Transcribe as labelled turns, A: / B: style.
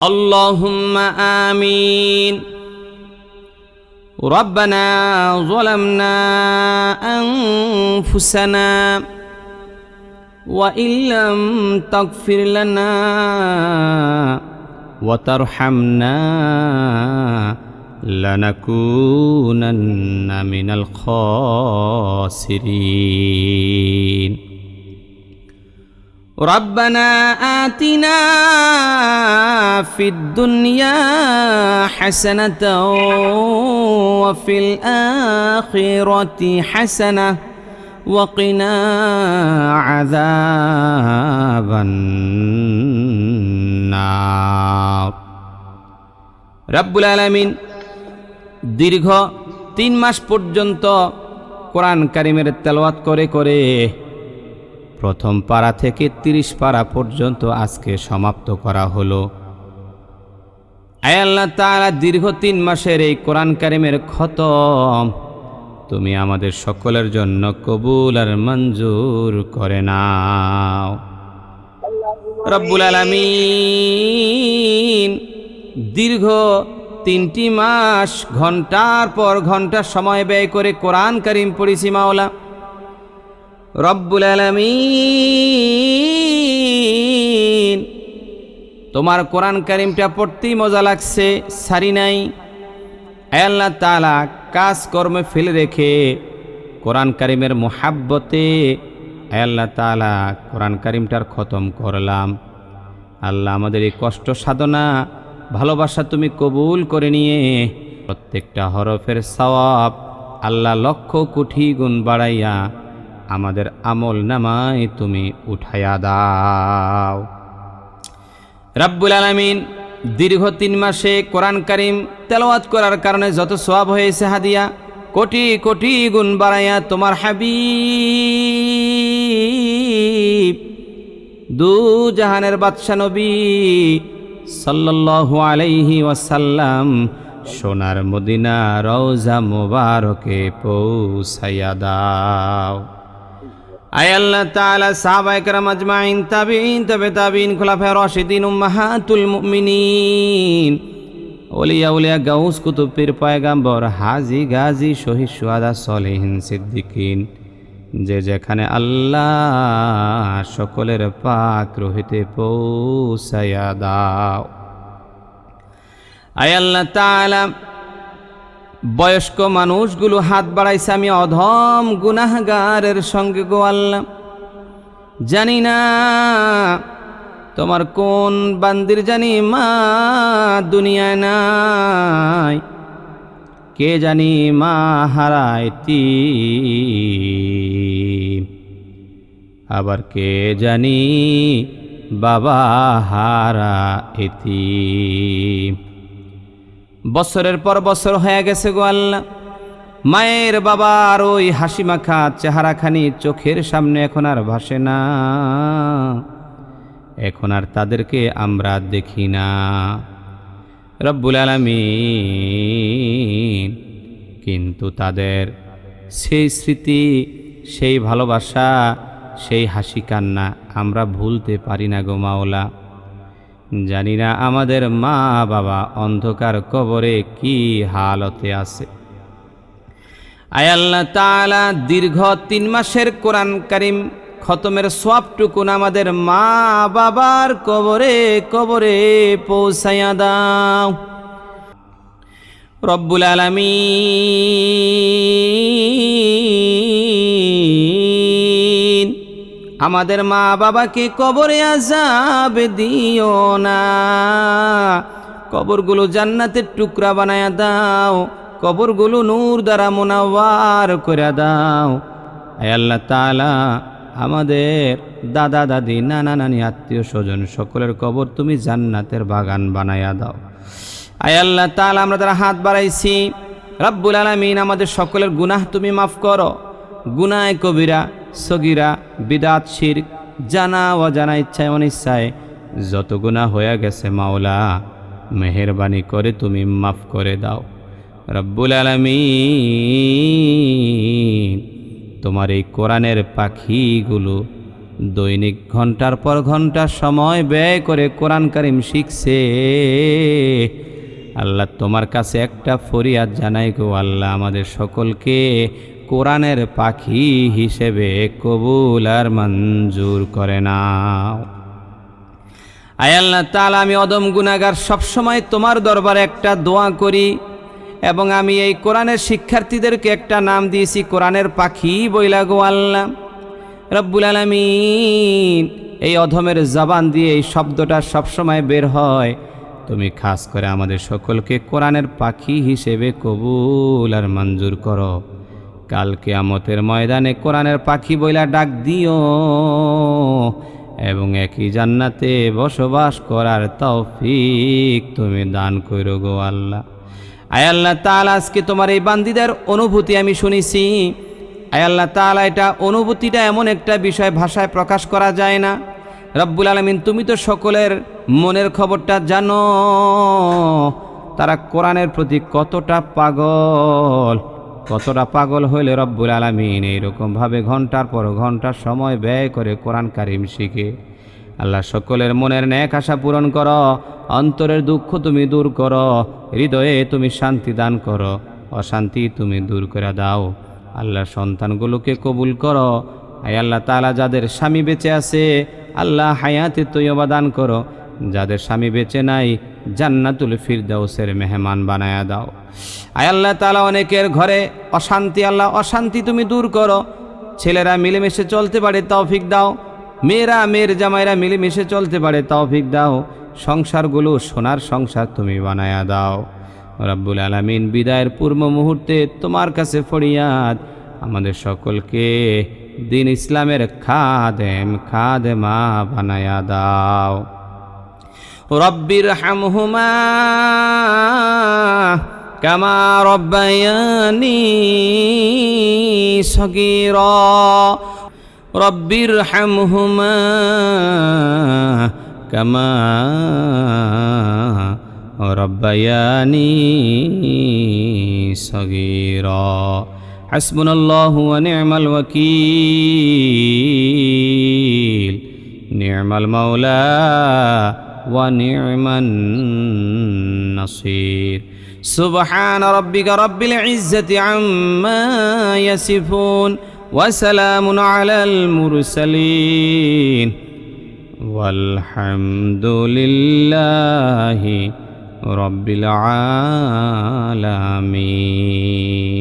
A: اللهم آمين. ربنا ظلمنا أنفسنا وإن لم تغفر لنا وترحمنا لنكونن من الخاسرين. ربنا آتنا في الدنيا حسنة وفي الآخرة حسنة وقنا عذاب النار. রব্বুল আলামিন দীর্ঘ 3 মাস পর্যন্ত কোরআন কারীমের তেলাওয়াত করে করে প্রথম পারা থেকে 30 পারা পর্যন্ত আজকে সমাপ্ত করা হলো। আয় আল্লাহ তাআলা, দীর্ঘ 3 মাসের এই কোরআন কারীমের খতম তুমি আমাদের সকলের জন্য কবুল আর মঞ্জুর করে নাও। রব্বুল আলামিন দীর্ঘ 3টি মাস ঘন্টার পর ঘন্টা সময় ব্যয় করে কোরআন কারীম পড়েছি মাওলা। রব্বুল আলামিন তোমার কোরআন কারীমটা পড়তেই মজা লাগছে, সারি নাই। আয় আল্লাহ তাআলা, কাজকর্মে ফেলে রেখে কোরআন কারীমের মোহাব্বতে আয় আল্লাহ তাআলা কোরআন কারীমটার খতম করলাম। আল্লাহ, আমাদের এই কষ্ট সাধনা ভালোবাসা তুমি কবুল করে নিয়ে প্রত্যেকটা হরফের সওয়াব আল্লাহ লক্ষ কোটি গুণ বাড়াইয়া আমাদের আমল নামায় তুমি উঠাইয়া দাও। রব্বুল আলামিন দীর্ঘ 3 মাসে কোরআন কারীম তেলাওয়াত করার কারণে যত সওয়াব হয়েছে হাদিয়া কোটি কোটি গুণ বাড়াইয়া তোমার হাবিব দু জাহানের বাদশা নবী সাল্লাল্লাহু আলাইহি ওয়াসাল্লাম সোনার মদিনা রওজা মুবারকে পৌঁছাইয়া দাও। আয় আল্লাহ তাআলা, সাহাবায়ে কেরাম আজমাইন, তাবিঈন, তাবে তাবিঈন, খুলাফায়ে রাশিদিন, উম্মাহাতুল মুমিনিন, ওলিয়া উলিয়া, গাউস, কুতুব, পীর, পয়গাম্বর, হাজী, গাজী, শহীদ, শুহাদা, সলিহিন, সিদ্দিকিন, যে যেখানে আল্লাহ সকলের পাক রহিতে পৌঁছাইয়া দাও। আয় আল্লাহ তাআলা, বয়স্ক মানুষগুলো হাত বাড়াইছে, আমি অধম গুনাহগারের সঙ্গে গো আল্লাহ, জানি না তোমার কোন বান্দির জানি মা দুনিয়ায় নাই, কে জানি মা হারাইতি, আবার কে জানি বাবা হারাইতি। বছরের পর বছর হয়ে গেছে গো আল্লাহ, মায়ের বাবার ওই হাসি মাখা চেহারাখানি চোখের সামনে এখন আর ভাসে না, এখন আর তাদেরকে আমরা দেখি না। রব্বুল আলামিন কিন্তু তাদের সেই স্মৃতি, সেই ভালোবাসা, সেই হাসি কান্না আমরা ভুলতে পারি না গো মাওলা। জানি না আমাদের মা বাবা অন্ধকার কবরে কি হালতে আছে। আয় আল্লাহ তাআলা, দীর্ঘ 3 মাসের কোরআন কারীম খতমের সওয়াবটুকুন আমাদের মা বাবার কবরে কবরে পৌঁছাইয়া দাও। রব্বুল আলামিন আমাদের মা বাবাকে কবরে আযাব দিও না, কবরগুলো জান্নাতের টুকরা বানায়া দাও, কবরগুলো নূর দ্বারা মুনাওয়ার করে দাও। আয় আল্লাহ তাআলা, আমাদের দাদা দাদি, নানা নানি, আত্মীয় স্বজন সকলের কবর তুমি জান্নাতের বাগান বানায়া দাও। আয় আল্লাহ তাআলা, আমরা যারা হাত বাড়াইছি, রব্বুল আলামিন আমাদের সকলের গুনাহ তুমি মাফ করো। গুনাহ কবিরা, সগীরা, বিদআত, শিরক, জানা অজানা, ইচ্ছায় অনিচ্ছায় যত গুনাহ হয়ে গেছে মাওলা, মেহেরবানি করে তুমি মাফ করে দাও। রব্বুল আলামিন তোমার এই কোরআনের পাখিগুলো দৈনিক ঘন্টার পর ঘন্টা সময় ব্যয় করে কোরআন কারীম শিখছে। আল্লাহ তোমার কাছে একটা ফরিয়াদ জানাই গো আল্লাহ, আমাদের সকলকে কোরআনের পাখি হিসেবে কবুল আর মঞ্জুর করে নাও। আয় আল্লাহ তাআলা, আমি অদম গুনাহগার, সবসময় তোমার দরবারে একটা দোয়া করি, এবং আমি এই কোরআনের শিক্ষার্থীদেরকে একটা নাম দিয়েছি কোরআনের পাখি বইলা গো আল্লাহ রব্বুল আলামিন। এই অধমের জবান দিয়ে এই শব্দটা সবসময় বের হয়, তুমি খাস করে আমাদের সকলকে কোরআনের পাখি হিসেবে কবুল আর মঞ্জুর করো। কাল কিয়ামতের ময়দানে কোরআনের পাখি বইলা ডাক দিও, এবং একই জান্নাতে বসবাস করার তৌফিক তুমি দান করো গো আল্লাহ। আয় আল্লাহ তাআলা, আজকে তোমার এই বান্দীদের অনুভূতি আমি শুনেছি। আয় আল্লাহ তাআলা, এটা অনুভূতিটা এমন একটা বিষয় ভাষায় প্রকাশ করা যায় না। রব্বুল আলামিন, তুমি তো সকলের মনের খবরটা জানো, তারা কোরআনের প্রতি কতটা পাগল হইলে রব্বুল আলামিন এইরকমভাবে ঘন্টার পর ঘন্টা সময় ব্যয় করে কোরআন কারীম শিখে। আল্লাহ, সকলের মনের ন্যাক আশা পূরণ করো, অন্তরের দুঃখ তুমি দূর করো, হৃদয়ে তুমি শান্তি দান করো, অশান্তি তুমি দূর করে দাও। আল্লাহ, সন্তানগুলোকে কবুল করো। আয় আল্লাহ তাআলা, যাদের স্বামী বেঁচে আছে আল্লাহ হায়াতে তৈয়বা দান করো, যাদের স্বামী বেঁচে নাই জান্নাতুল ফিরদাউসের মেহমান বানায়া দাও। আয় আল্লাহ তাআলা, অনেকের ঘরে অশান্তি, আল্লাহ অশান্তি তুমি দূর করো। ছেলেরা মিলেমিশে চলতে পারে তৌফিক দাও, মেয়েরা মেয়ের জামাইরা মিলেমিশে চলতে পারে তৌফিক দাও। সংসারগুলো সোনার সংসার তুমি বানায়া দাও রব্বুল আলামিন। বিদায়ের পূর্ব মুহূর্তে তোমার কাছে ফরিয়াদ, আমাদের সকলকে দিন ইসলামের খাদেমা বানায়া দাও। রব্বির হামহুমা কামা রব্বায়ানি সগীরা, রব্বির হামহুমা কামা রব্বায়ানি সগীরা। হাসবুনাল্লাহু ওয়া নি'মাল ওয়াকিল, নি'মাল মাওলা ওয়া নি'মান নাসির। সুবহান রাব্বিকা রাব্বিল ইজ্জাতি আম্মা ইয়াসিফুন ওয়া সালামুন আলাল মুরসালিন ওয়ালহামদুলিল্লাহি রাব্বিল আলামিন।